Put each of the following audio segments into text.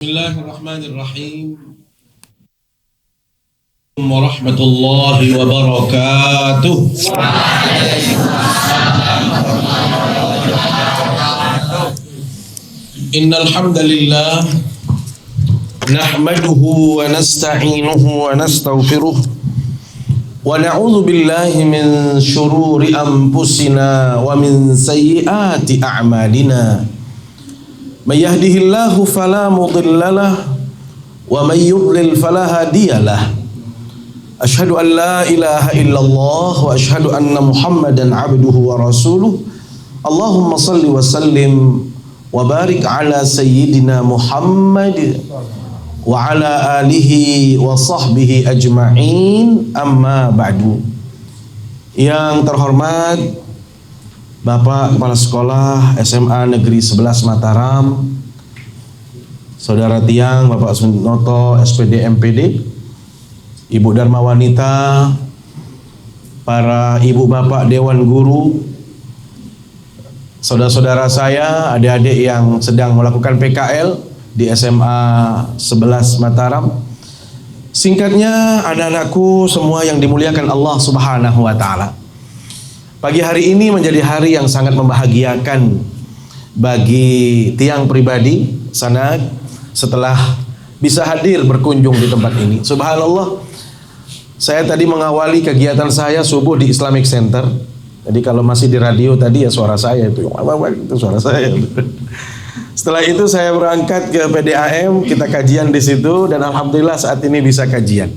Bismillahirrahmanirrahim. Warahmatullahi wabarakatuh. Innal hamdalillah nahmaduhu wa nasta'inuhu wa nastaghfiruh wa na'udzu billahi min shururi anfusina wa min sayyiati a'malina. May yahdihillahu fala mudhillalah wa may yudlil fala hadiyalah. Asyhadu an la ilaha illallah wa asyhadu anna Muhammadan abduhu wa rasuluh. Allahumma salli wa sallim wa barik ala sayyidina Muhammad wa ala alihi wa sahbihi ajma'in, amma ba'du. Yang terhormat Bapak Kepala Sekolah SMA Negeri 11 Mataram, Saudara Tiang Bapak Sunnoto SPD MPD, Ibu Dharma Wanita, para ibu bapak Dewan Guru, saudara-saudara saya, adik-adik yang sedang melakukan PKL di SMA 11 Mataram. Singkatnya, anak-anakku semua yang dimuliakan Allah Subhanahu wa Ta'ala. Pagi hari ini menjadi hari yang sangat membahagiakan bagi Tiang pribadi, Sanad, setelah bisa hadir berkunjung di tempat ini. Subhanallah, saya tadi mengawali kegiatan saya subuh di Islamic Center. Jadi kalau masih di radio tadi ya suara saya itu suara saya. Setelah itu saya berangkat ke PDAM, kita kajian di situ dan alhamdulillah saat ini bisa kajian.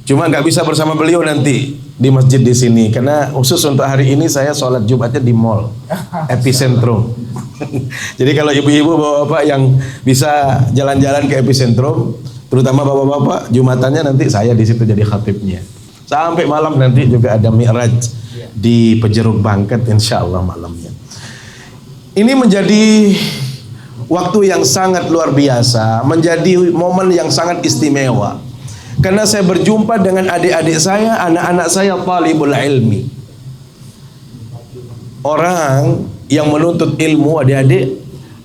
Cuma nggak bisa bersama beliau nanti di masjid di sini karena khusus untuk hari ini saya sholat Jumatnya di mall Epicentrum. Jadi kalau ibu-ibu bapak-bapak yang bisa jalan-jalan ke Epicentrum, terutama bapak-bapak, Jumatannya nanti saya di situ jadi khatibnya. Sampai malam nanti juga ada Mi'raj di Pejeruk Bangket, insya Allah malamnya. Ini menjadi waktu yang sangat luar biasa, menjadi momen yang sangat istimewa. Karena saya berjumpa dengan adik-adik saya, anak-anak saya talibul ilmi. Orang yang menuntut ilmu, adik-adik,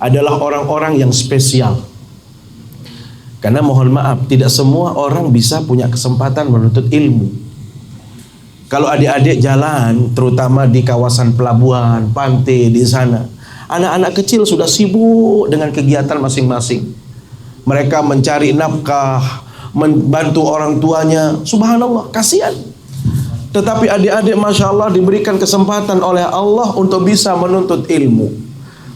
adalah orang-orang yang spesial. Karena mohon maaf, tidak semua orang bisa punya kesempatan menuntut ilmu. Kalau adik-adik jalan, terutama di kawasan pelabuhan, pantai, di sana, anak-anak kecil sudah sibuk dengan kegiatan masing-masing. Mereka mencari nafkah, membantu orang tuanya, subhanallah, kasihan. Tetapi adik-adik Masya Allah diberikan kesempatan oleh Allah untuk bisa menuntut ilmu.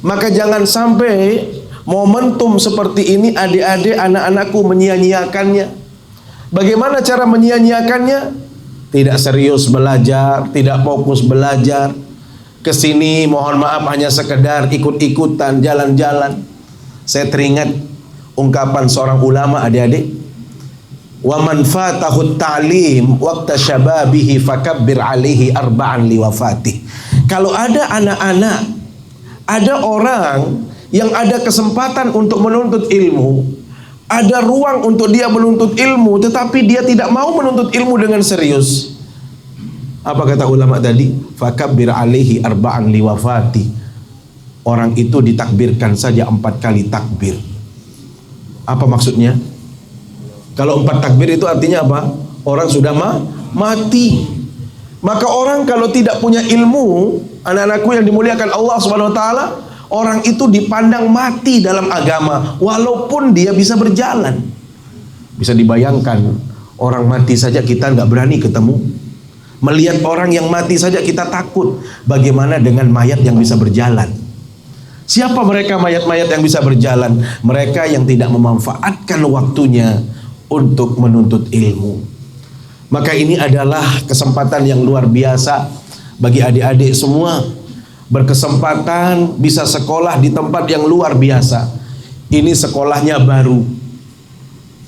Maka jangan sampai momentum seperti ini adik-adik, anak-anakku menyia-nyiakannya. Bagaimana cara menyia-nyiakannya? Tidak serius belajar, tidak fokus belajar. Kesini mohon maaf hanya sekedar ikut-ikutan, jalan-jalan. Saya teringat ungkapan seorang ulama, adik-adik, wa man fatahu ta'lim waqta syababihi fakabbir alaihi arba'an liwafatih. Kalau ada anak-anak, ada orang yang ada kesempatan untuk menuntut ilmu, ada ruang untuk dia menuntut ilmu, tetapi dia tidak mau menuntut ilmu dengan serius. Apa kata ulama tadi? Fakabbir alaihi arba'an liwafati. Orang itu ditakbirkan saja 4 kali takbir. Apa maksudnya? Kalau 4 takbir itu artinya apa? Orang sudah mati. Maka orang kalau tidak punya ilmu, anak-anakku yang dimuliakan Allah Subhanahu wa Ta'ala, orang itu dipandang mati dalam agama walaupun dia bisa berjalan. Bisa dibayangkan, orang mati saja kita nggak berani ketemu. Melihat orang yang mati saja kita takut. Bagaimana dengan mayat yang bisa berjalan? Siapa mereka mayat-mayat yang bisa berjalan? Mereka yang tidak memanfaatkan waktunya untuk menuntut ilmu. Maka ini adalah kesempatan yang luar biasa bagi adik-adik semua, berkesempatan bisa sekolah di tempat yang luar biasa. Ini sekolahnya baru.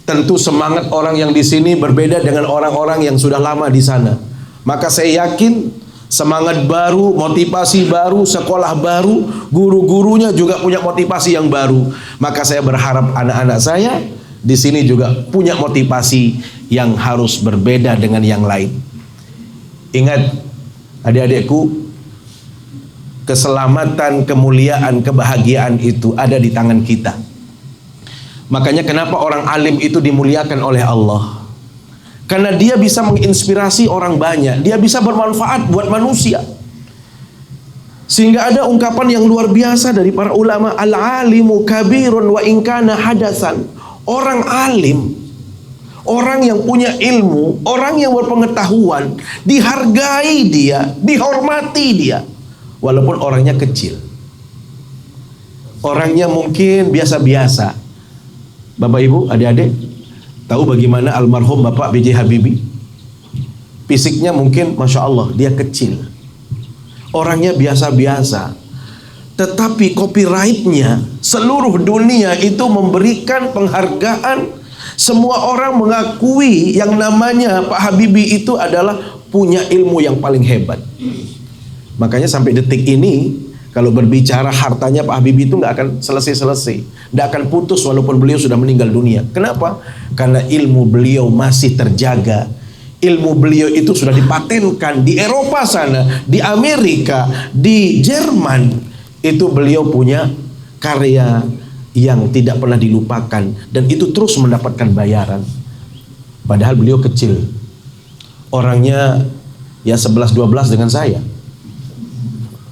Tentu semangat orang yang di sini berbeda dengan orang-orang yang sudah lama di sana. Maka saya yakin semangat baru, motivasi baru, sekolah baru, guru-gurunya juga punya motivasi yang baru. Maka saya berharap anak-anak saya di sini juga punya motivasi yang harus berbeda dengan yang lain. Ingat adik-adikku, keselamatan, kemuliaan, kebahagiaan itu ada di tangan kita. Makanya kenapa orang alim itu dimuliakan oleh Allah? Karena dia bisa menginspirasi orang banyak, dia bisa bermanfaat buat manusia. Sehingga ada ungkapan yang luar biasa dari para ulama, al-alimu kabirun wa in kana hadatsan. Orang alim, orang yang punya ilmu, orang yang berpengetahuan, dihargai dia, dihormati dia, walaupun orangnya kecil. Orangnya mungkin biasa-biasa. Bapak Ibu, adik-adik, tahu bagaimana almarhum Bapak B.J. Habibie? Fisiknya mungkin Masya Allah, dia kecil, orangnya biasa-biasa, tetapi copyrightnya seluruh dunia itu memberikan penghargaan. Semua orang mengakui yang namanya Pak Habibie itu adalah punya ilmu yang paling hebat. Makanya sampai detik ini kalau berbicara hartanya Pak Habibie itu nggak akan selesai-selesai, nggak akan putus walaupun beliau sudah meninggal dunia. Kenapa? Karena ilmu beliau masih terjaga. Ilmu beliau itu sudah dipatenkan di Eropa sana, di Amerika, di Jerman. Itu beliau punya karya yang tidak pernah dilupakan, dan itu terus mendapatkan bayaran. Padahal beliau kecil, orangnya ya 11-12 dengan saya.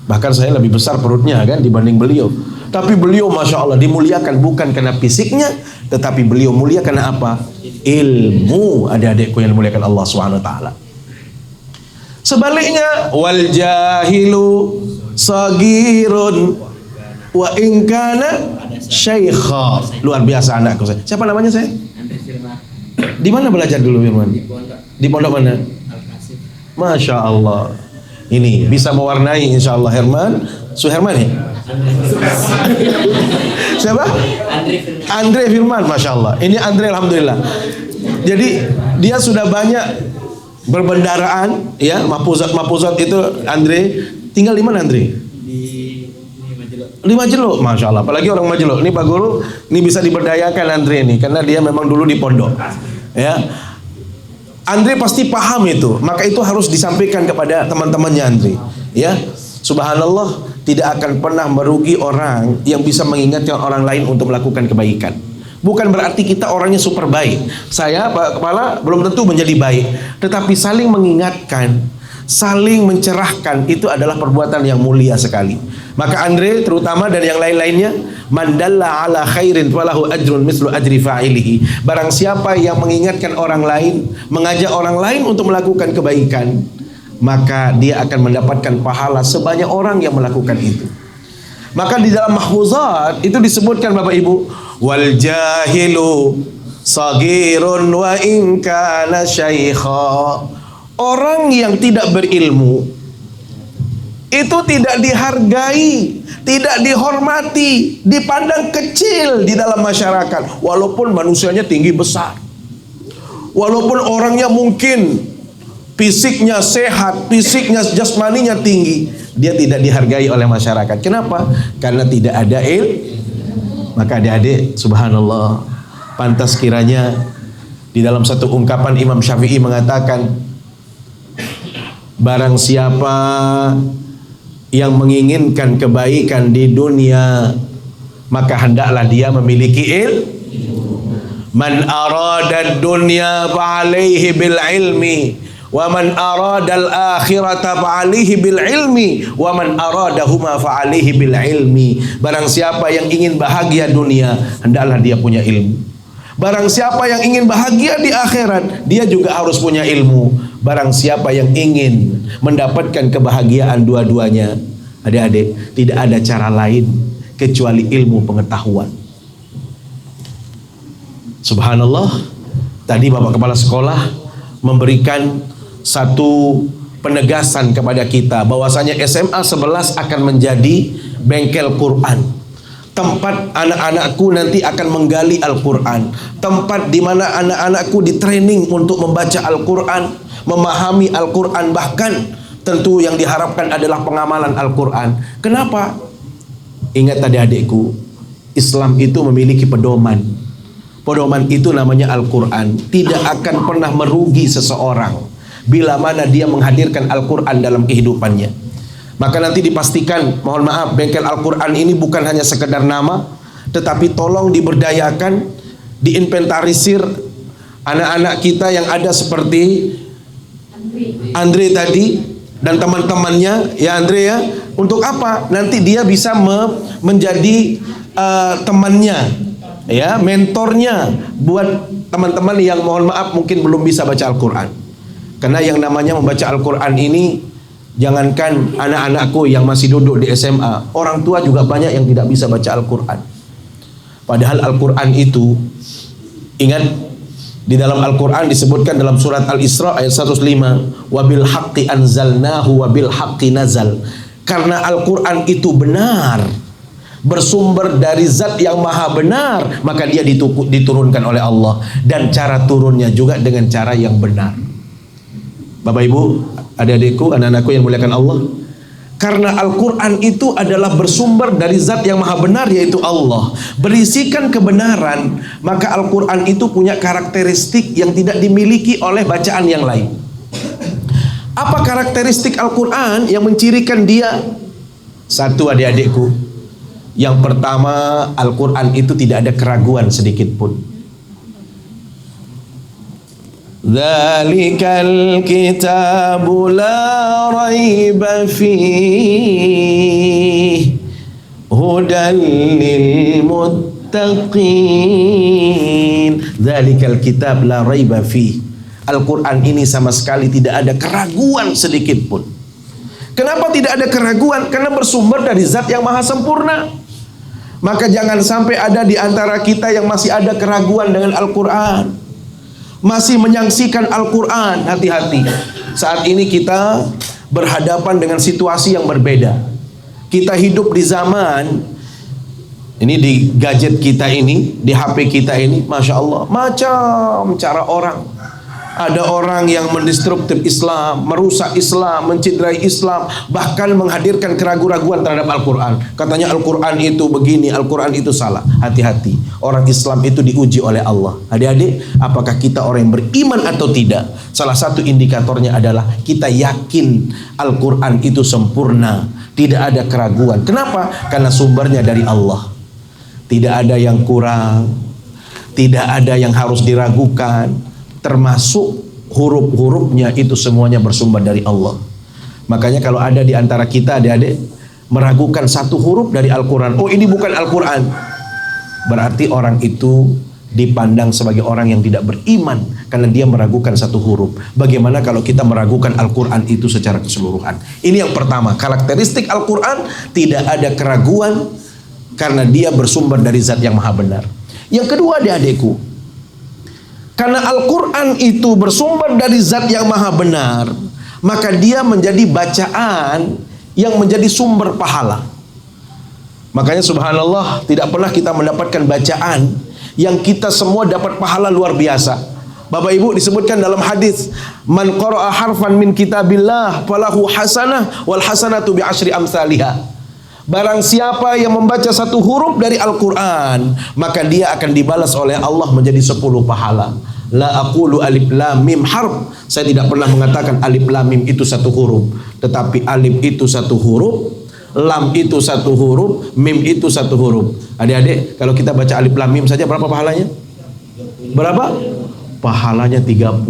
Bahkan saya lebih besar perutnya kan dibanding beliau. Tapi beliau Masya Allah dimuliakan bukan karena fisiknya, tetapi beliau mulia karena apa? Ilmu. Adik-adikku yang dimuliakan Allah SWT. Sebaliknya, wal jahilu sagirun wa in kana syaikha. Luar biasa anakku saya. Siapa namanya saya? Di mana belajar dulu Firman? Di pondok mana? Masya Allah. Ini bisa mewarnai insya Allah Herman. Suherman ya? Siapa? Andre Firman, Masya Allah. Ini Andre alhamdulillah. Jadi dia sudah banyak berbendaraan, ya, mapuzat itu Andre. Tinggal di mana Andre? Di Majeluk, Masya Allah. Apalagi orang Majeluk. Ini Pak Guru, ini bisa diberdayakan Andre ini, karena dia memang dulu di pondok. Ya, Andre pasti paham itu. Maka itu harus disampaikan kepada teman-temannya Andre. Ya, subhanallah, tidak akan pernah merugi orang yang bisa mengingatkan orang lain untuk melakukan kebaikan. Bukan berarti kita orangnya super baik. Saya Pak Kepala belum tentu menjadi baik, tetapi saling mengingatkan, saling mencerahkan, itu adalah perbuatan yang mulia sekali. Maka Andre terutama dan yang lain-lainnya, man dalla ala khairin falahu ajrun mislu ajri fa'ilihi. Barang siapa yang mengingatkan orang lain, mengajak orang lain untuk melakukan kebaikan, maka dia akan mendapatkan pahala sebanyak orang yang melakukan itu. Maka di dalam mahfuzat itu disebutkan Bapak Ibu, wal jahilu sagirun wa in kana syaikha. Orang yang tidak berilmu itu tidak dihargai, tidak dihormati, dipandang kecil di dalam masyarakat, walaupun manusianya tinggi besar, walaupun orangnya mungkin fisiknya sehat, fisiknya jasmaninya tinggi, dia tidak dihargai oleh masyarakat. Kenapa? Karena tidak ada ilmu. Maka adik-adik, subhanallah, pantas kiranya di dalam satu ungkapan Imam Syafi'i mengatakan, barang siapa yang menginginkan kebaikan di dunia, maka hendaklah dia memiliki ilmu. Man arada dunya fa'alaihi bil ilmi, wa man aradal akhirata fa'alihi bil ilmi, wa man aradahuma fa'alihi bil ilmi. Barang siapa yang ingin bahagia dunia, hendaklah dia punya ilmu. Barang siapa yang ingin bahagia di akhirat, dia juga harus punya ilmu. Barang siapa yang ingin mendapatkan kebahagiaan dua-duanya, adik-adik, tidak ada cara lain kecuali ilmu pengetahuan. Subhanallah, tadi Bapak Kepala Sekolah memberikan satu penegasan kepada kita bahwasanya SMA 11 akan menjadi bengkel Quran, tempat anak-anakku nanti akan menggali Al-Quran, tempat di mana anak-anakku ditraining untuk membaca Al-Quran, memahami Al-Quran, bahkan tentu yang diharapkan adalah pengamalan Al-Quran. Kenapa? Ingat tadi adikku, Islam itu memiliki pedoman. Pedoman itu namanya Al-Quran. Tidak akan pernah merugi seseorang bila mana dia menghadirkan Al-Quran dalam kehidupannya. Maka nanti dipastikan, mohon maaf, bengkel Al-Quran ini bukan hanya sekedar nama, tetapi tolong diberdayakan diinventarisir anak-anak kita yang ada seperti Andre tadi dan teman-temannya, ya Andre ya, untuk apa? Nanti dia bisa menjadi temannya, ya, mentornya buat teman-teman yang mohon maaf mungkin belum bisa baca Al-Quran. Karena yang namanya membaca Al-Quran ini, jangankan anak-anakku yang masih duduk di SMA, orang tua juga banyak yang tidak bisa baca Al-Quran. Padahal Al-Quran itu, ingat, di dalam Al-Quran disebutkan dalam surat Al-Isra ayat 105, wabil haqqi anzalnahu wabil haqqi nazal. Karena Al-Quran itu benar, bersumber dari zat yang maha benar, maka dia diturunkan oleh Allah, dan cara turunnya juga dengan cara yang benar. Bapak Ibu, adik-adikku, anak-anakku yang muliakan Allah, karena Al-Quran itu adalah bersumber dari zat yang maha benar, yaitu Allah, berisikan kebenaran, maka Al-Quran itu punya karakteristik yang tidak dimiliki oleh bacaan yang lain. Apa karakteristik Al-Quran yang mencirikan dia? Satu, adik-adikku, yang pertama, Al-Quran itu tidak ada keraguan sedikit pun. Dzalikal kitabu la raiba fihi hudan lil muttaqin. Dzalikal kitab la raiba fihi. Al-Quran ini sama sekali tidak ada keraguan sedikit pun. Kenapa tidak ada keraguan? Karena bersumber dari zat yang maha sempurna. Maka jangan sampai ada di antara kita yang masih ada keraguan dengan Al-Quran, masih menyaksikan Al-Quran. Hati-hati, saat ini kita berhadapan dengan situasi yang berbeda. Kita hidup di zaman ini, di gadget kita ini, di HP kita ini, Masya Allah, macam cara orang. Ada orang yang mendestruktif Islam, merusak Islam, menciderai Islam, bahkan menghadirkan keraguan-raguan terhadap Al-Quran. Katanya Al-Quran itu begini, Al-Quran itu salah. Hati-hati, orang Islam itu diuji oleh Allah. Adik-adik, apakah kita orang yang beriman atau tidak? Salah satu indikatornya adalah kita yakin Al-Quran itu sempurna, tidak ada keraguan. Kenapa? Karena sumbernya dari Allah. Tidak ada yang kurang, tidak ada yang harus diragukan. Termasuk huruf-hurufnya itu semuanya bersumber dari Allah. Makanya kalau ada di antara kita adik-adik meragukan satu huruf dari Al-Quran, oh ini bukan Al-Quran, berarti orang itu dipandang sebagai orang yang tidak beriman karena dia meragukan satu huruf. Bagaimana kalau kita meragukan Al-Quran itu secara keseluruhan? Ini yang pertama, karakteristik Al-Quran tidak ada keraguan karena dia bersumber dari zat yang maha benar. Yang kedua adik-adikku, karena Al-Quran itu bersumber dari zat yang maha benar, maka dia menjadi bacaan yang menjadi sumber pahala. Makanya subhanallah, tidak pernah kita mendapatkan bacaan yang kita semua dapat pahala luar biasa. Bapak Ibu, disebutkan dalam hadis, man qara'a harfan min kitabillah falahu hasanah wal hasanatu bi asyri amsalihah. Barang siapa yang membaca satu huruf dari Al-Quran, maka dia akan dibalas oleh Allah menjadi 10 pahala. La aqulu alif lam mim harf. Saya tidak pernah mengatakan alif lam mim itu satu huruf, tetapi alif itu satu huruf, lam itu satu huruf, mim itu satu huruf. Adik-adik, kalau kita baca alif lam mim saja berapa pahalanya? Berapa? Pahalanya 30.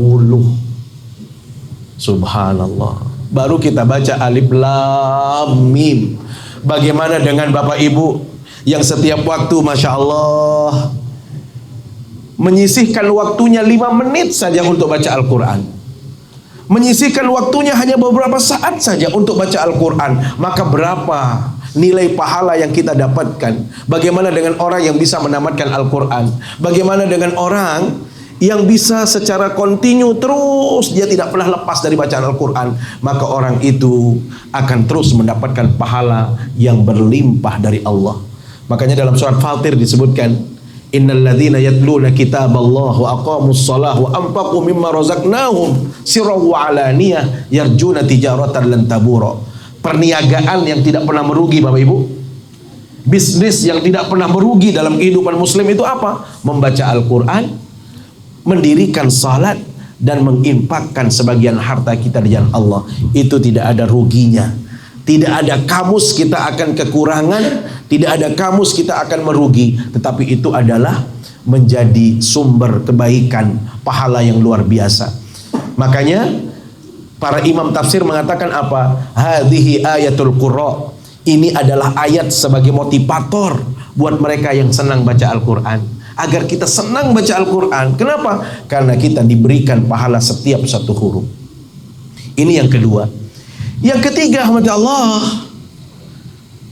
Subhanallah. Baru kita baca alif lam mim. Bagaimana dengan Bapak Ibu yang setiap waktu Masya Allah menyisihkan waktunya 5 menit saja untuk baca Al-Quran, menyisihkan waktunya hanya beberapa saat saja untuk baca Al-Quran, maka berapa nilai pahala yang kita dapatkan? Bagaimana dengan orang yang bisa menamatkan Al-Quran? Bagaimana dengan orang yang bisa secara kontinu terus, dia tidak pernah lepas dari bacaan Al-Quran? Maka orang itu akan terus mendapatkan pahala yang berlimpah dari Allah. Makanya dalam surat Fatir disebutkan, innal ladzina yatluna kitaballah wa aqamus shalah wa anfaqu mimma razaqnahum sirran wa alaniyah yarjuna tijaratan lan tabura. Perniagaan yang tidak pernah merugi, Bapak Ibu. Bisnis yang tidak pernah merugi dalam kehidupan muslim itu apa? Membaca Al-Quran, mendirikan salat, dan menginfakkan sebagian harta kita di jalan Allah. Itu tidak ada ruginya. Tidak ada kamus kita akan kekurangan, tidak ada kamus kita akan merugi, tetapi itu adalah menjadi sumber kebaikan, pahala yang luar biasa. Makanya para imam tafsir mengatakan apa? Hadhihi ayatul qurra. Ini adalah ayat sebagai motivator buat mereka yang senang baca Al-Quran. Agar kita senang baca Al-Quran. Kenapa? Karena kita diberikan pahala setiap satu huruf. Ini yang kedua. Yang ketiga, Allah,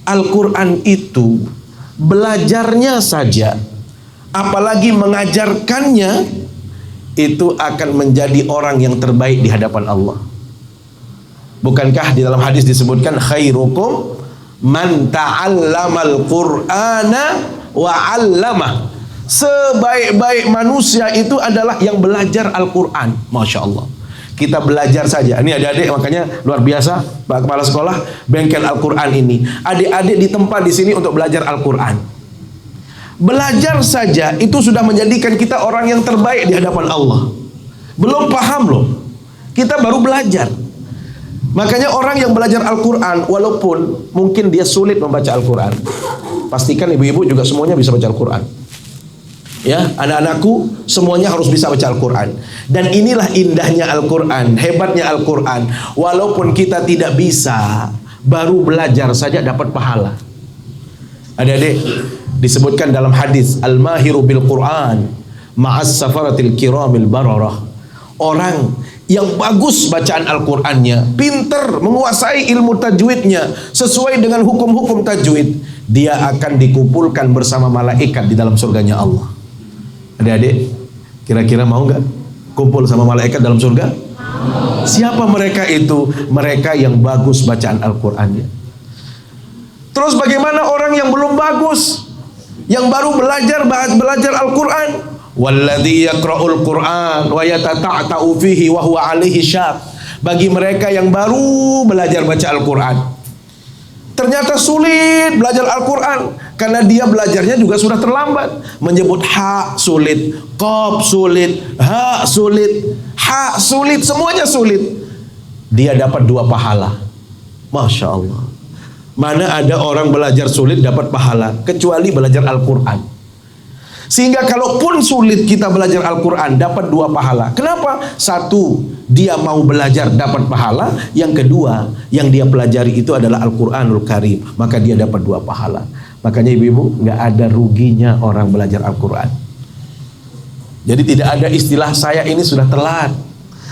Al-Quran itu belajarnya saja, apalagi mengajarkannya, itu akan menjadi orang yang terbaik di hadapan Allah. Bukankah di dalam hadis disebutkan khairukum man ta'allamal qur'ana wa 'allamah. Sebaik-baik manusia itu adalah yang belajar Al-Quran. Masya Allah. Kita belajar saja. Ini adik-adik makanya luar biasa, Pak Kepala Sekolah, bengkel Al-Quran ini. Adik-adik ditempa di sini untuk belajar Al-Quran. Belajar saja itu sudah menjadikan kita orang yang terbaik di hadapan Allah. Belum paham loh. Kita baru belajar. Makanya orang yang belajar Al-Quran, walaupun mungkin dia sulit membaca Al-Quran, pastikan ibu-ibu juga semuanya bisa baca Al-Quran. Ya, anak-anakku semuanya harus bisa baca Al-Quran. Dan inilah indahnya Al-Quran, hebatnya Al-Quran. Walaupun kita tidak bisa, baru belajar saja dapat pahala. Adik-adik, disebutkan dalam hadis, Al-mahiru bil Quran ma'as safaratil kiramil bararah. Orang yang bagus bacaan Al-Qurannya, pinter menguasai ilmu tajwidnya, sesuai dengan hukum-hukum tajwid, dia akan dikumpulkan bersama malaikat di dalam surganya Allah. Adik-adik, kira-kira mau nggak kumpul sama malaikat dalam surga? Siapa mereka itu? Mereka yang bagus bacaan Al-Qurannya. Terus bagaimana orang yang belum bagus, yang baru belajar Al-Quran? Walladzi yaqra'ul Qur'an wa yatata'ta'u fihi wa huwa 'alaihi syaq. Bagi mereka yang baru belajar baca Al-Quran, ternyata sulit belajar Al-Quran karena dia belajarnya juga sudah terlambat. Menyebut ha sulit, qaf sulit, ha sulit, ha sulit, semuanya sulit. Dia dapat 2 pahala. Masya Allah. Mana ada orang belajar sulit dapat pahala, kecuali belajar Al-Quran. Sehingga kalaupun sulit kita belajar Al-Quran, dapat 2 pahala. Kenapa? 1, dia mau belajar dapat pahala. Yang kedua, yang dia pelajari itu adalah Al-Quranul Karim, maka dia dapat 2 pahala. Makanya ibu-ibu, nggak ada ruginya orang belajar Al-Quran. Jadi tidak ada istilah saya ini sudah telat,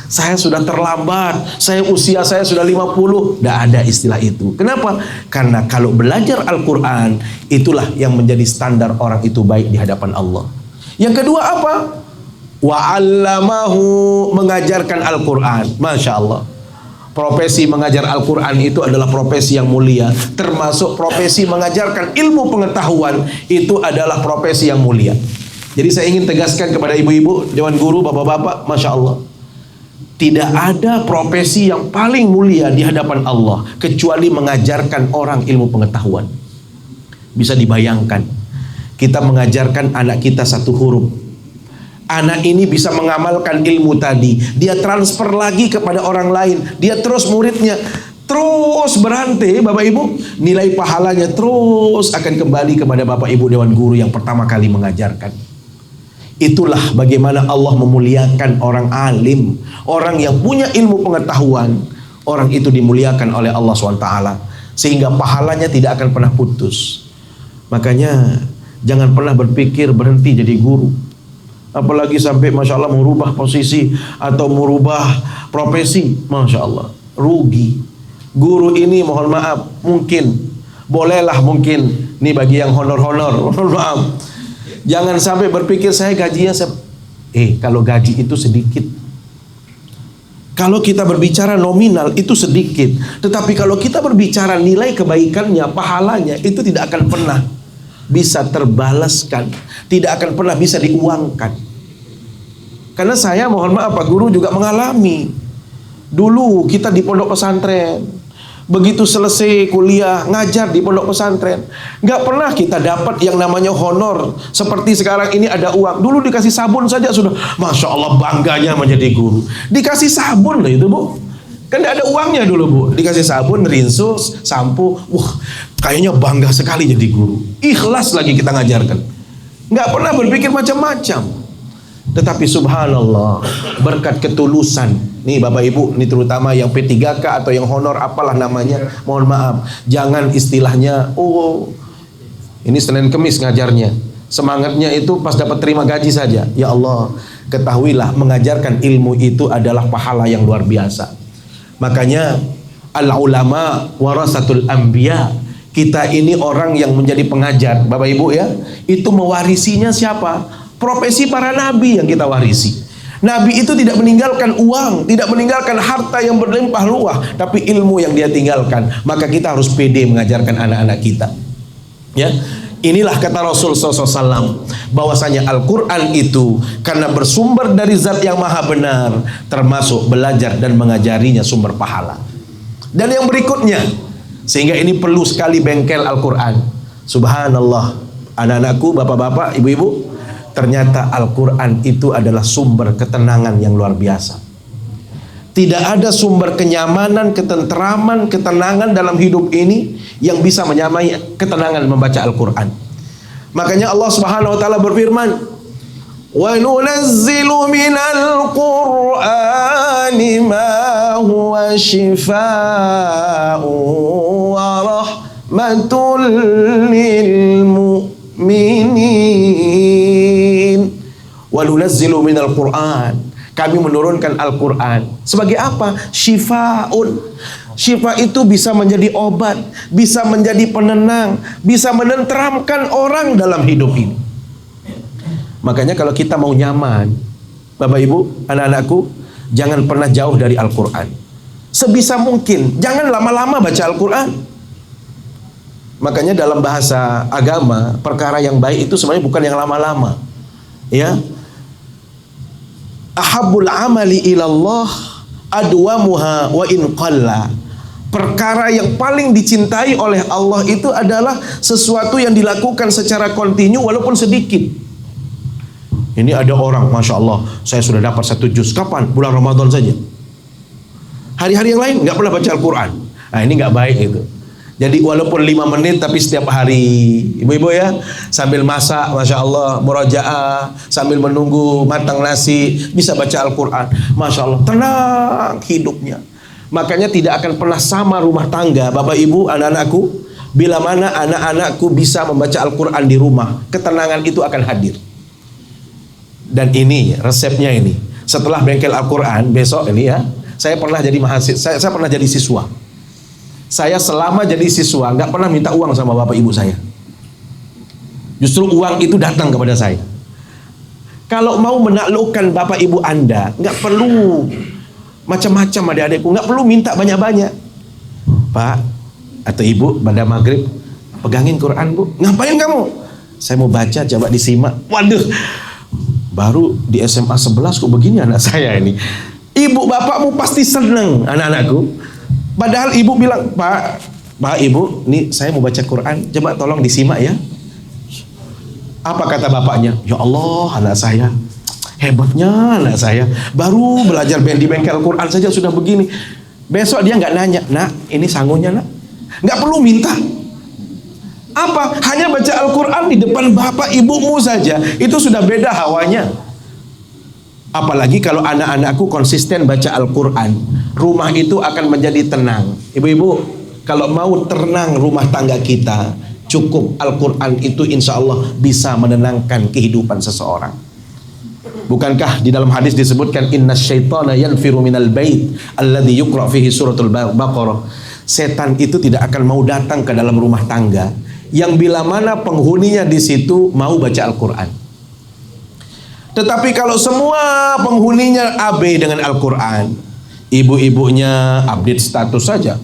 saya sudah terlambat, usia saya sudah 50. Nggak ada istilah itu. Kenapa? Karena kalau belajar Al-Quran, itulah yang menjadi standar orang itu baik di hadapan Allah. Yang kedua apa? Wa'allamahu, mengajarkan Al-Quran. Masya Allah. Profesi mengajar Al-Quran itu adalah profesi yang mulia. Termasuk profesi mengajarkan ilmu pengetahuan, itu adalah profesi yang mulia. Jadi saya ingin tegaskan kepada ibu-ibu, dewan guru, bapak-bapak, Masya Allah, tidak ada profesi yang paling mulia di hadapan Allah kecuali mengajarkan orang ilmu pengetahuan. Bisa dibayangkan, kita mengajarkan anak kita 1 huruf. Anak ini bisa mengamalkan ilmu tadi, dia transfer lagi kepada orang lain, dia terus muridnya, terus berhenti, Bapak Ibu, nilai pahalanya terus akan kembali kepada Bapak Ibu dewan guru yang pertama kali mengajarkan. Itulah bagaimana Allah memuliakan orang alim, orang yang punya ilmu pengetahuan. Orang itu dimuliakan oleh Allah SWT, sehingga pahalanya tidak akan pernah putus. Makanya jangan pernah berpikir berhenti jadi guru, apalagi sampai Masya Allah merubah posisi atau merubah profesi. Masya Allah, rugi. Guru ini mohon maaf, mungkin bolehlah, mungkin ini bagi yang honor-honor, mohon maaf, jangan sampai berpikir saya gajinya kalau gaji itu sedikit. Kalau kita berbicara nominal itu sedikit, tetapi kalau kita berbicara nilai kebaikannya, pahalanya, itu tidak akan pernah bisa terbalaskan, tidak akan pernah bisa diuangkan. Karena saya mohon maaf Pak Guru juga mengalami. Dulu kita di pondok pesantren, begitu selesai kuliah ngajar di pondok pesantren, nggak pernah kita dapat yang namanya honor seperti sekarang ini ada uang. Dulu dikasih sabun saja sudah Masya Allah bangganya menjadi guru. Dikasih sabun loh itu Bu, kan nggak ada uangnya dulu Bu. Dikasih sabun, rinso, sampo, wah kayaknya bangga sekali jadi guru. Ikhlas lagi kita ngajarkan. nggak pernah berpikir macam-macam. Tetapi subhanallah, berkat ketulusan, nih Bapak Ibu, nih terutama yang P3K atau yang honor apalah namanya, mohon maaf, jangan istilahnya, oh ini Senin Kemis ngajarnya, semangatnya itu pas dapat terima gaji saja. Ya Allah, ketahuilah mengajarkan ilmu itu adalah pahala yang luar biasa. Makanya al-ulama warasatul anbiya, kita ini orang yang menjadi pengajar, Bapak Ibu ya, itu mewarisinya siapa? Profesi para nabi yang kita warisi. Nabi itu tidak meninggalkan uang, tidak meninggalkan harta yang berlimpah ruah, tapi ilmu yang dia tinggalkan. Maka kita harus pede mengajarkan anak-anak kita. Ya, inilah kata Rasul SAW, bahwasanya Al-Quran itu karena bersumber dari zat yang maha benar, termasuk belajar dan mengajarinya sumber pahala. Dan yang berikutnya, sehingga ini perlu sekali bengkel Al-Quran. Subhanallah, anak-anakku, bapak-bapak, ibu-ibu, ternyata Al-Quran itu adalah sumber ketenangan yang luar biasa. Tidak ada sumber kenyamanan, ketenteraman, ketenangan dalam hidup ini yang bisa menyamai ketenangan membaca Al-Quran. Makanya Allah Subhanahu wa taala berfirman, "Wa nunazzilu minal Qur'ani ma huwa shifaa'un wa rahmatul lil mu'minin." Wa nunazzilu minal Qur'an, kami menurunkan Al-Quran sebagai apa? Shifaun. Shifa itu bisa menjadi obat, bisa menjadi penenang, bisa menenteramkan orang dalam hidup ini. Makanya kalau kita mau nyaman, Bapak Ibu, anak-anakku, jangan pernah jauh dari Al-Quran. Sebisa mungkin jangan lama-lama baca Al-Quran. Makanya dalam bahasa agama, perkara yang baik itu sebenarnya bukan yang lama-lama. Ya, ahabbul amali ilallah adwamuha wa in qalla. Perkara yang paling dicintai oleh Allah itu adalah sesuatu yang dilakukan secara kontinu walaupun sedikit. Ini ada orang, Masya Allah, saya sudah dapat 1 juz. Kapan? Bulan Ramadan saja. Hari-hari yang lain nggak pernah baca Al-Quran. Nah, ini nggak baik itu. Jadi walaupun 5 menit tapi setiap hari, ibu-ibu ya, sambil masak, Masya Allah, murajaah, sambil menunggu matang nasi, bisa baca Al-Quran. Masya Allah, tenang hidupnya. Makanya tidak akan pernah sama rumah tangga, Bapak Ibu, anak-anakku, bila mana anak-anakku bisa membaca Al-Quran di rumah, ketenangan itu akan hadir. Dan ini resepnya ini. Setelah bengkel Al-Quran, besok ini ya, saya pernah jadi mahasiswa, saya pernah jadi siswa. Saya selama jadi siswa nggak pernah minta uang sama bapak ibu saya. Justru uang itu datang kepada saya. Kalau mau menaklukkan bapak ibu Anda, nggak perlu macam-macam adik-adikku, nggak perlu minta banyak-banyak. Pak atau ibu pada maghrib pegangin Quran bu. Ngapain kamu? Saya mau baca, coba disimak. Waduh, baru di SMA 11 kok begini anak saya ini. Ibu bapakmu pasti seneng anak-anakku. Padahal ibu bilang, Pak ibu, nih saya mau baca Quran, coba tolong disimak ya. Apa kata bapaknya? Ya Allah, anak saya, hebatnya anak saya, baru belajar di bengkel Quran saja sudah begini. Besok dia nggak nanya, nak ini sangunya nak, nggak perlu minta. Apa? Hanya baca Al-Quran di depan bapak ibumu saja, itu sudah beda hawanya. Apalagi kalau anak-anakku konsisten baca Al-Quran, rumah itu akan menjadi tenang. Ibu-ibu, kalau mau tenang rumah tangga kita, cukup Al-Quran itu insya Allah bisa menenangkan kehidupan seseorang. Bukankah di dalam hadis disebutkan inna syaitana yanfiru minal bait alladhi yukra fihi suratul Baqarah. Setan itu tidak akan mau datang ke dalam rumah tangga yang bila mana penghuninya di situ mau baca Al-Quran. Tetapi kalau semua penghuninya abe dengan Al-Quran, ibu-ibunya update status saja.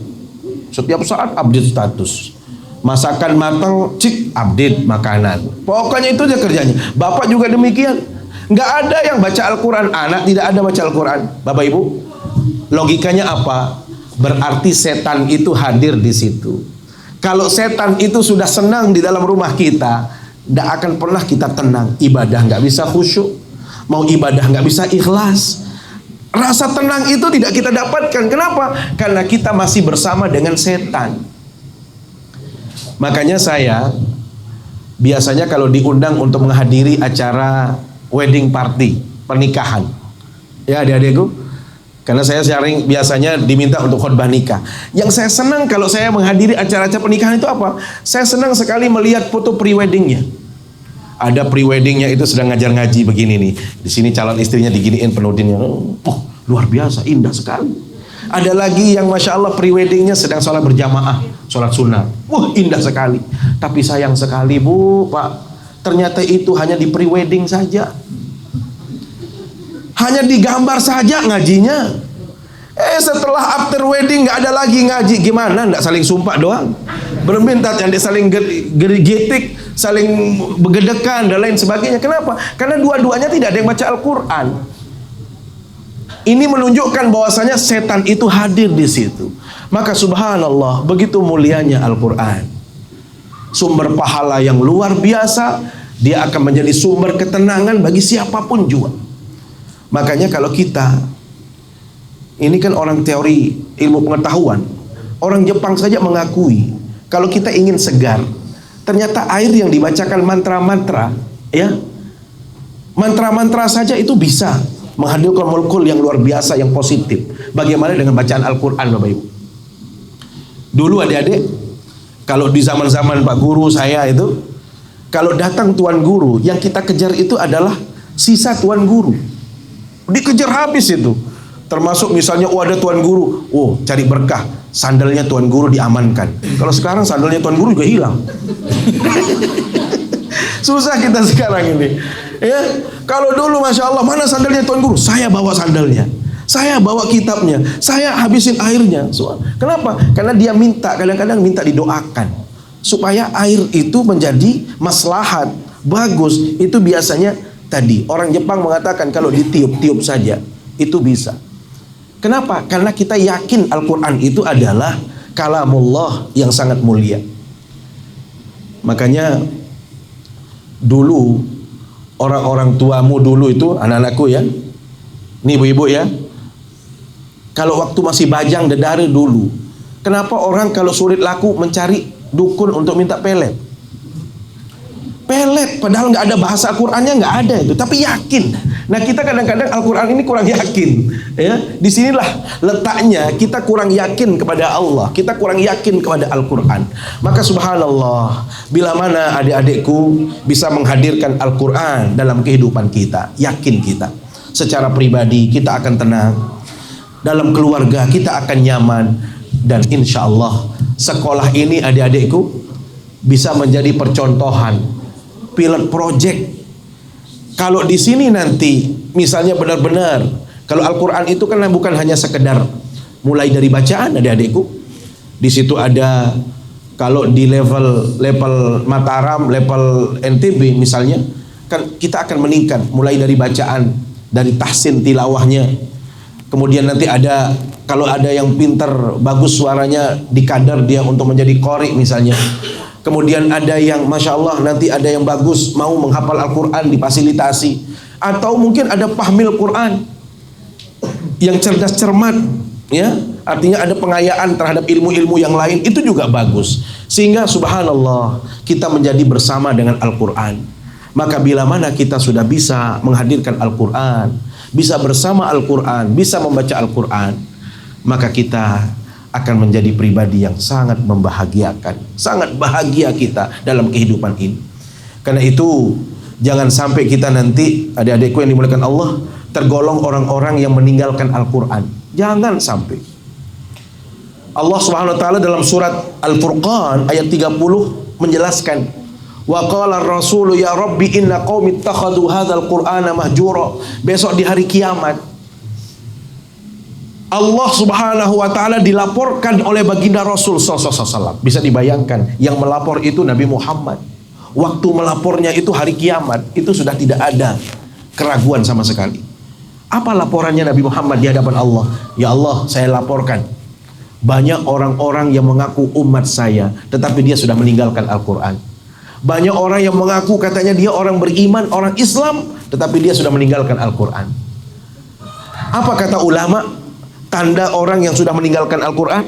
Setiap saat update status. Masakan matang, cik, update makanan. Pokoknya itu aja kerjanya. Bapak juga demikian. Nggak ada yang baca Al-Quran. Anak tidak ada baca Al-Quran. Bapak Ibu, logikanya apa? Berarti setan itu hadir di situ. Kalau setan itu sudah senang di dalam rumah kita, tidak akan pernah kita tenang. Ibadah nggak bisa khusyuk, mau ibadah nggak bisa ikhlas. Rasa tenang itu tidak kita dapatkan. Kenapa? Karena kita masih bersama dengan setan. Makanya saya biasanya kalau diundang untuk menghadiri acara wedding party, pernikahan. Ya adik-adikku, karena saya sering biasanya diminta untuk khutbah nikah. Yang saya senang kalau saya menghadiri acara-acara pernikahan itu apa? Saya senang sekali melihat foto pre-weddingnya. Ada pre-weddingnya itu sedang ngajar ngaji begini nih. Di sini calon istrinya diginiin penudinnya. Oh, luar biasa, indah sekali. Ada lagi yang masya Allah pre-weddingnya sedang sholat berjamaah, sholat sunnah. Wah, indah sekali. Tapi sayang sekali Bu, Pak, ternyata itu hanya di pre-wedding saja. Hanya digambar saja ngajinya. Setelah after wedding nggak ada lagi ngaji. Gimana? Nggak saling sumpah doang. Bermintat yang saling gerik, saling begedekan dan lain sebagainya. Kenapa? Karena dua-duanya tidak ada yang baca Al-Quran. Ini menunjukkan bahwasanya setan itu hadir di situ. Maka subhanallah, begitu mulianya Al-Quran. Sumber pahala yang luar biasa. Dia akan menjadi sumber ketenangan bagi siapapun juga. Makanya kalau kita, ini kan orang teori ilmu pengetahuan, orang Jepang saja mengakui kalau kita ingin segar, ternyata air yang dibacakan mantra-mantra, ya, mantra-mantra saja itu bisa menghadirkan molekul yang luar biasa, yang positif. Bagaimana dengan bacaan Al-Quran, Bapak Ibu? Dulu adik-adik, kalau di zaman-zaman Pak Guru saya itu, kalau datang Tuan Guru, yang kita kejar itu adalah sisa Tuan Guru. Dikejar habis itu. Termasuk misalnya, ada Tuan Guru, cari berkah, sandalnya Tuan Guru diamankan. Kalau sekarang sandalnya Tuan Guru juga hilang. Susah kita sekarang ini. Ya, kalau dulu masya Allah, mana sandalnya Tuan Guru? Saya bawa sandalnya, saya bawa kitabnya, saya habisin airnya. Kenapa? Karena dia minta, kadang-kadang minta didoakan supaya air itu menjadi maslahat, bagus. Itu biasanya tadi orang Jepang mengatakan kalau ditiup-tiup saja itu bisa. Kenapa? Karena kita yakin Al-Quran itu adalah kalamullah yang sangat mulia. Makanya dulu orang-orang tuamu dulu itu, anak-anakku ya, ini ibu-ibu ya, kalau waktu masih bajang dedari dulu, kenapa orang kalau sulit laku mencari dukun untuk minta pelet? Pelet, padahal nggak ada bahasa Al-Qur'annya, nggak ada itu, tapi yakin. Nah kita kadang-kadang Al-Qur'an ini kurang yakin, ya. Disinilah letaknya, kita kurang yakin kepada Allah, kita kurang yakin kepada Al-Qur'an. Maka subhanallah, bila mana adik-adikku bisa menghadirkan Al-Qur'an dalam kehidupan kita, yakin kita, secara pribadi kita akan tenang, dalam keluarga kita akan nyaman, dan insya Allah sekolah ini adik-adikku bisa menjadi percontohan, pilot project. Kalau di sini nanti misalnya benar-benar, kalau Al-Quran itu kan bukan hanya sekedar mulai dari bacaan adik-adikku. Di situ ada, kalau di level Mataram, level NTB misalnya, kan kita akan meningkat mulai dari bacaan, dari tahsin tilawahnya. Kemudian nanti ada, kalau ada yang pintar, bagus suaranya, dikadar dia untuk menjadi qori misalnya. Kemudian ada yang masya Allah nanti ada yang bagus mau menghafal Al-Quran, difasilitasi. Atau mungkin ada pahmil Quran yang cerdas cermat, ya, artinya ada pengayaan terhadap ilmu-ilmu yang lain, itu juga bagus. Sehingga subhanallah kita menjadi bersama dengan Al-Quran. Maka bila mana kita sudah bisa menghadirkan Al-Quran, bisa bersama Al-Quran, bisa membaca Al-Quran, maka kita akan menjadi pribadi yang sangat membahagiakan, sangat bahagia kita dalam kehidupan ini. Karena itu jangan sampai kita nanti, adik-adikku yang dimuliakan Allah, tergolong orang-orang yang meninggalkan Al-Quran. Jangan sampai. Allah Subhanahu wa taala dalam surat Al-Furqan ayat 30 menjelaskan, wa qala ar-rasulu ya rabbi inna qaumi ittakhadhu hadzal qur'ana mahjura. Besok di hari kiamat Allah Subhanahu wa taala dilaporkan oleh baginda Rasul sallallahu alaihi wasallam. Bisa dibayangkan, yang melapor itu Nabi Muhammad. Waktu melapornya itu hari kiamat, itu sudah tidak ada keraguan sama sekali. Apa laporannya Nabi Muhammad di hadapan Allah? Ya Allah, saya laporkan, banyak orang-orang yang mengaku umat saya, tetapi dia sudah meninggalkan Al-Quran. Banyak orang yang mengaku katanya dia orang beriman, orang Islam, tetapi dia sudah meninggalkan Al-Quran. Apa kata ulama? Tanda orang yang sudah meninggalkan Al-Quran,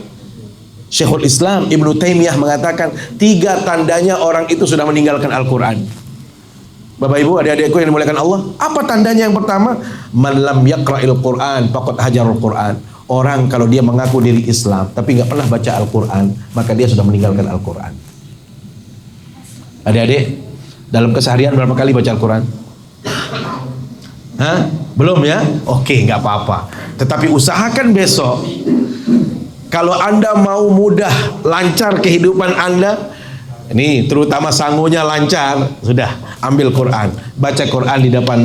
Syekhul Islam Ibnu Taimiyah mengatakan 3 tandanya orang itu sudah meninggalkan Al-Quran. Bapak Ibu, adik-adikku yang dimuliakan Allah, apa tandanya? Yang pertama, man lam yaqra'il Quran faqad hajarul Quran. Orang kalau dia mengaku diri Islam tapi nggak pernah baca Al-Quran, maka dia sudah meninggalkan Al-Quran. Adik-adik, dalam keseharian berapa kali baca Al-Quran? Hah? Belum ya? Oke, nggak apa-apa. Tetapi usahakan besok, kalau Anda mau mudah, lancar kehidupan Anda, ini terutama sangunya lancar, sudah ambil Quran, baca Quran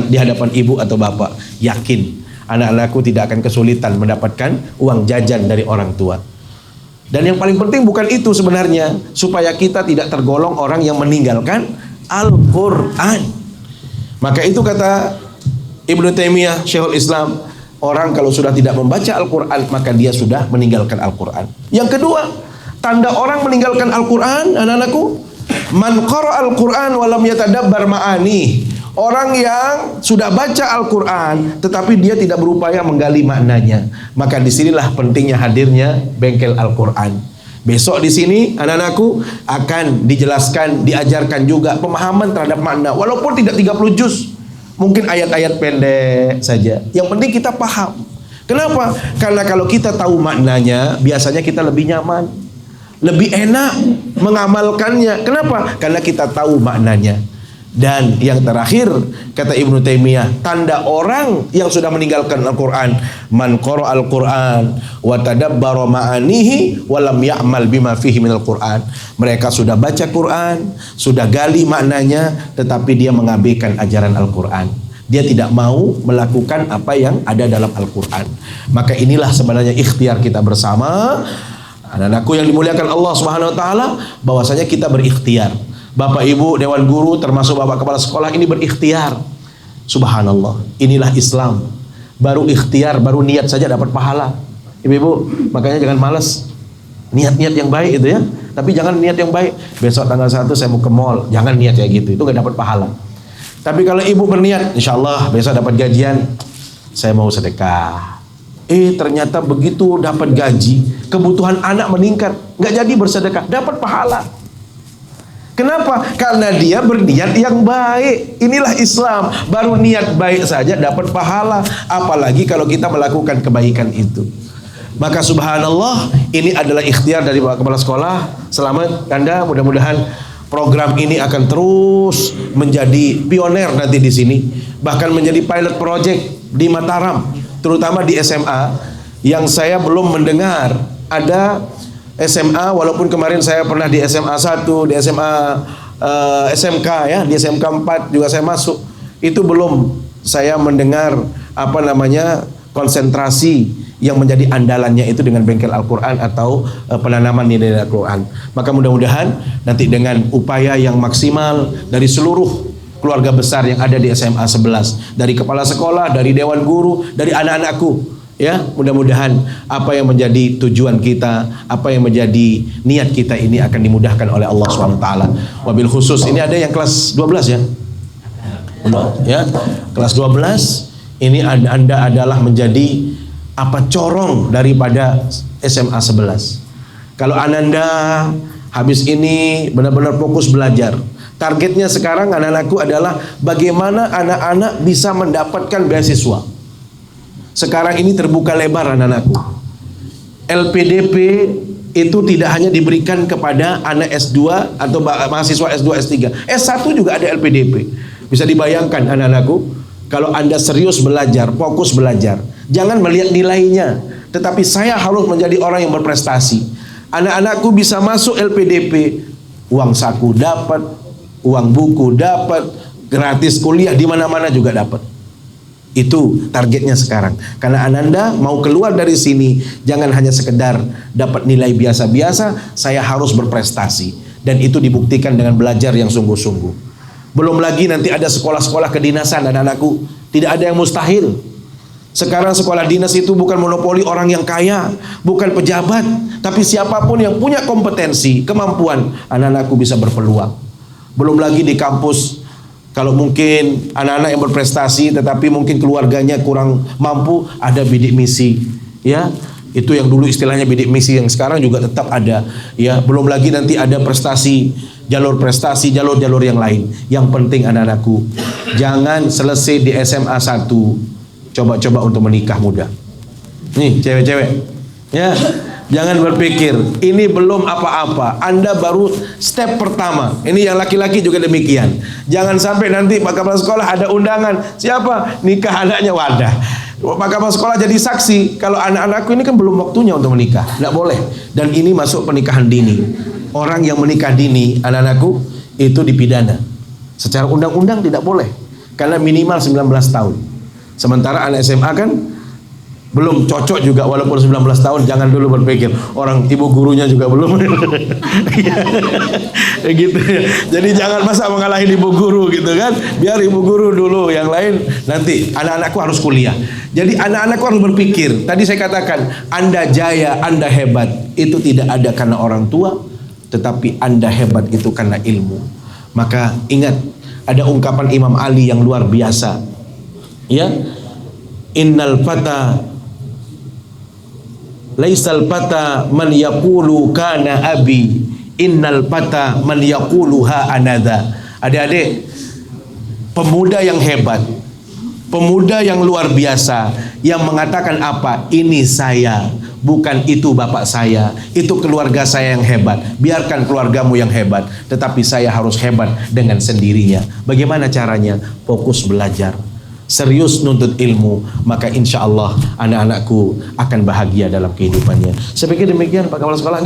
di hadapan ibu atau bapak. Yakin anak-anakku tidak akan kesulitan mendapatkan uang jajan dari orang tua. Dan yang paling penting bukan itu sebenarnya, supaya kita tidak tergolong orang yang meninggalkan Al-Quran. Maka itu kata Ibnu Taimiyah, Syekhul Islam, orang kalau sudah tidak membaca Al-Quran, maka dia sudah meninggalkan Al-Quran. Yang kedua, tanda orang meninggalkan Al-Quran, anak-anakku, man qara al-Quran walam yatadabbar ma'ani. Orang yang sudah baca Al-Quran tetapi dia tidak berupaya menggali maknanya. Maka disinilah pentingnya hadirnya bengkel Al-Quran. Besok di sini anak-anakku akan dijelaskan, diajarkan juga pemahaman terhadap makna, walaupun tidak 30 juz, mungkin ayat-ayat pendek saja. Yang penting kita paham. Kenapa? Karena kalau kita tahu maknanya, biasanya kita lebih nyaman, lebih enak mengamalkannya. Kenapa? Karena kita tahu maknanya. Dan yang terakhir, kata Ibnu Taimiyah, tanda orang yang sudah meninggalkan Al-Quran, man qara al-Quran wa tadabbara ma'anihi wa lam ya'mal bima fihi minal Quran. Mereka sudah baca Quran, sudah gali maknanya, tetapi dia mengabaikan ajaran Al-Quran. Dia tidak mau melakukan apa yang ada dalam Al-Quran. Maka inilah sebenarnya ikhtiar kita bersama, anak-anakku yang dimuliakan Allah Subhanahu wa taala, bahwasanya kita berikhtiar. Bapak Ibu Dewan Guru termasuk Bapak Kepala Sekolah ini berikhtiar. Subhanallah, inilah Islam. Baru ikhtiar, baru niat saja dapat pahala. Ibu-ibu, makanya jangan malas. Niat-niat yang baik itu ya. Tapi jangan niat yang baik, besok tanggal 1 saya mau ke mall. Jangan niat kayak gitu, itu gak dapat pahala. Tapi kalau ibu berniat, insya Allah besok dapat gajian, saya mau sedekah. Ternyata begitu dapat gaji, kebutuhan anak meningkat, gak jadi bersedekah, dapat pahala. Kenapa? Karena dia berniat yang baik. Inilah Islam. Baru niat baik saja dapat pahala, apalagi kalau kita melakukan kebaikan itu. Maka subhanallah, ini adalah ikhtiar dari Bapak Kepala Sekolah. Selamat Anda, mudah-mudahan program ini akan terus menjadi pioner nanti di sini, bahkan menjadi pilot project di Mataram, terutama di SMA, yang saya belum mendengar ada SMA, walaupun kemarin saya pernah di SMA 1, di SMA SMK ya, di SMK 4 juga saya masuk. Itu belum saya mendengar konsentrasi yang menjadi andalannya itu dengan bengkel Al-Quran atau penanaman nilai Al-Quran. Maka mudah-mudahan nanti dengan upaya yang maksimal dari seluruh keluarga besar yang ada di SMA 11, dari kepala sekolah, dari dewan guru, dari anak-anakku, ya, mudah-mudahan apa yang menjadi tujuan kita, apa yang menjadi niat kita ini akan dimudahkan oleh Allah SWT. Wabil khusus ini ada yang kelas 12 ya, ya, kelas 12 ini Anda adalah menjadi corong daripada SMA 11. Kalau Ananda habis ini benar-benar fokus belajar. Targetnya sekarang anak-anakku adalah bagaimana anak-anak bisa mendapatkan beasiswa. Sekarang ini terbuka lebar anak-anakku. LPDP itu tidak hanya diberikan kepada anak S2 atau mahasiswa S2, S3. S1 juga ada LPDP. Bisa dibayangkan anak-anakku, kalau Anda serius belajar, fokus belajar, jangan melihat nilainya, tetapi saya harus menjadi orang yang berprestasi. Anak-anakku bisa masuk LPDP, uang saku dapat, uang buku dapat, gratis kuliah di mana-mana juga dapat. Itu targetnya sekarang. Karena Ananda mau keluar dari sini, jangan hanya sekedar dapat nilai biasa-biasa, saya harus berprestasi. Dan itu dibuktikan dengan belajar yang sungguh-sungguh. Belum lagi nanti ada sekolah-sekolah kedinasan anak-anakku. Tidak ada yang mustahil. Sekarang sekolah dinas itu bukan monopoli orang yang kaya, bukan pejabat, tapi siapapun yang punya kompetensi, kemampuan, anak-anakku bisa berpeluang. Belum lagi di kampus, kalau mungkin anak-anak yang berprestasi tetapi mungkin keluarganya kurang mampu, ada bidik misi, ya. Itu yang dulu istilahnya bidik misi, yang sekarang juga tetap ada. Ya, belum lagi nanti ada prestasi, jalur-jalur yang lain. Yang penting anak-anakku, jangan selesai di SMA 1 coba-coba untuk menikah muda. Nih cewek-cewek, ya, jangan berpikir ini belum apa-apa, Anda baru step pertama. Ini yang laki-laki juga demikian. Jangan sampai nanti Pak Kepala Sekolah ada undangan, siapa nikah anaknya, wadah, Pak Kepala Sekolah jadi saksi kalau anak-anakku ini kan belum waktunya untuk menikah. Tidak boleh. Dan ini masuk pernikahan dini. Orang yang menikah dini, anak-anakku, itu dipidana. Secara undang-undang tidak boleh, karena minimal 19 tahun. Sementara anak SMA kan belum cocok juga, walaupun 19 tahun. Jangan dulu berpikir orang ibu gurunya juga belum. Gitu. Jadi jangan masa mengalahin ibu guru gitu kan. Biar ibu guru dulu, yang lain nanti. Anak-anakku harus kuliah. Jadi anak-anakku harus berpikir. Tadi saya katakan, Anda jaya, Anda hebat, itu tidak ada karena orang tua, tetapi Anda hebat itu karena ilmu. Maka ingat, ada ungkapan Imam Ali yang luar biasa. Ya, innal fata laisal fata man yaqulu kana abi, innal fata man yaqulu ha anadha. Adik-adik, pemuda yang hebat, pemuda yang luar biasa, yang mengatakan apa? Ini saya, bukan itu bapak saya, itu keluarga saya yang hebat. Biarkan keluargamu yang hebat, tetapi saya harus hebat dengan sendirinya. Bagaimana caranya? Fokus belajar, serius nuntut ilmu, maka insya Allah anak-anakku akan bahagia dalam kehidupannya. Saya pikir demikian Pak Kepala Sekolah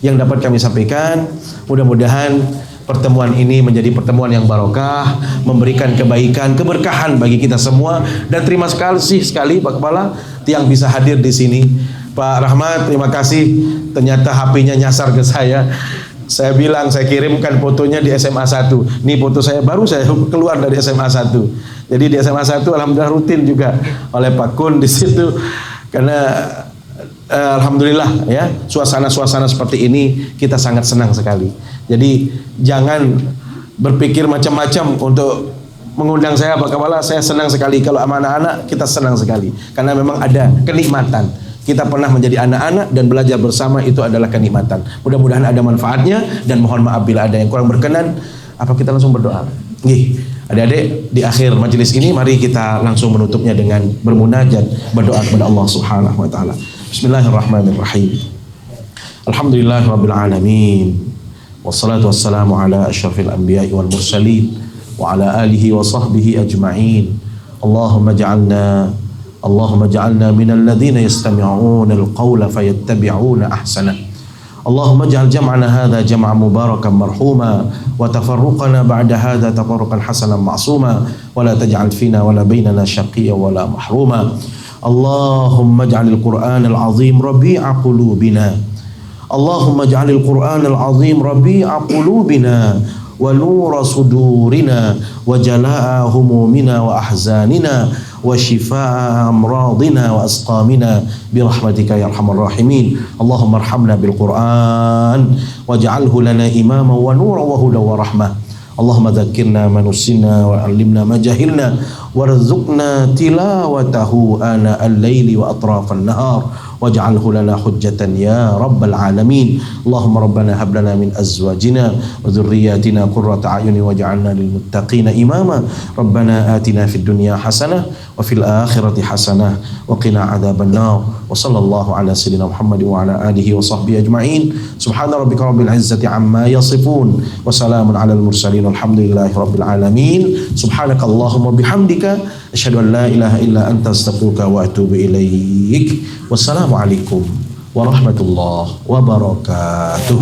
yang dapat kami sampaikan. Mudah-mudahan pertemuan ini menjadi pertemuan yang barokah, memberikan kebaikan, keberkahan bagi kita semua. Dan terima kasih sekali Pak Kepala yang bisa hadir di sini. Pak Rahmat, terima kasih. Ternyata HP-nya nyasar ke saya. Saya bilang, saya kirimkan fotonya di SMA 1. Ini foto saya, baru saya keluar dari SMA 1. Jadi di SMA 1 alhamdulillah rutin juga oleh Pak Kun di situ. Karena alhamdulillah ya, suasana-suasana seperti ini kita sangat senang sekali. Jadi jangan berpikir macam-macam untuk mengundang saya Pak Kepala. Saya senang sekali kalau sama anak-anak, kita senang sekali. Karena memang ada kenikmatan. Kita pernah menjadi anak-anak dan belajar bersama, itu adalah kenikmatan. Mudah-mudahan ada manfaatnya, dan mohon maaf bila ada yang kurang berkenan. Apa kita langsung berdoa? Nggih, adik-adik, di akhir majelis ini mari kita langsung menutupnya dengan bermunajat, berdoa kepada Allah Subhanahu wa taala. Bismillahirrahmanirrahim. Alhamdulillahirabbil alamin. Wassalatu wassalamu ala asyrafil anbiya'i wal mursalin wa ala alihi wa sahbihi ajma'in. Allahumma ja'alna minal ladzina yastami'una al-qawla fayattabi'una ahsanah. Allahumma ja'al jam'ana hadha jam'an mubarakan marhuma wa tafarruqana ba'da hadha tafarruqan hasanan ma'suma wa la taj'al fina wa la bainana syaqiyyan wa la mahruma. Allahumma ja'alil Qur'anal 'azim rabi'a qulubina. Allahumma ja'alil Qur'anal 'azim rabi'a qulubina wa nura sudurina wa jalaa humumina wa ahzanina wa shifaa amradina wa asqamina birahmatika ya arhamar rahimin. Allahumma arhamna bil Qur'an waj'alhu lana imama wa nuran wa hudan wa rahmah. Allahumma dzakkirna ma nusina wa 'allimna ma jahilna warzuqna tilawatahu ana al-laili wa atrafan nahar waj'alhu lana hujjatan ya rabbal alamin. Allahumma rabbana hab lana min azwajina wa dhurriyyatina qurrata a'yuni waj'alna lil muttaqina imama. Rabbana atina fid dunya hasanah wa fil akhirati hasanah wa qina adzaban nar. Wa sallallahu ala sayyidina Muhammad wa ala alihi wa sahbihi ajma'in. Subhana rabbika rabbil izzati amma yasifun wa salamun alal mursalin walhamdulillahi rabbil alamin. Subhanakallahumma bihamdika asyhadu an la ilaha illa anta astaghfiruka wa atubu ilaik. Wassalamualaikum warahmatullahi wabarakatuh.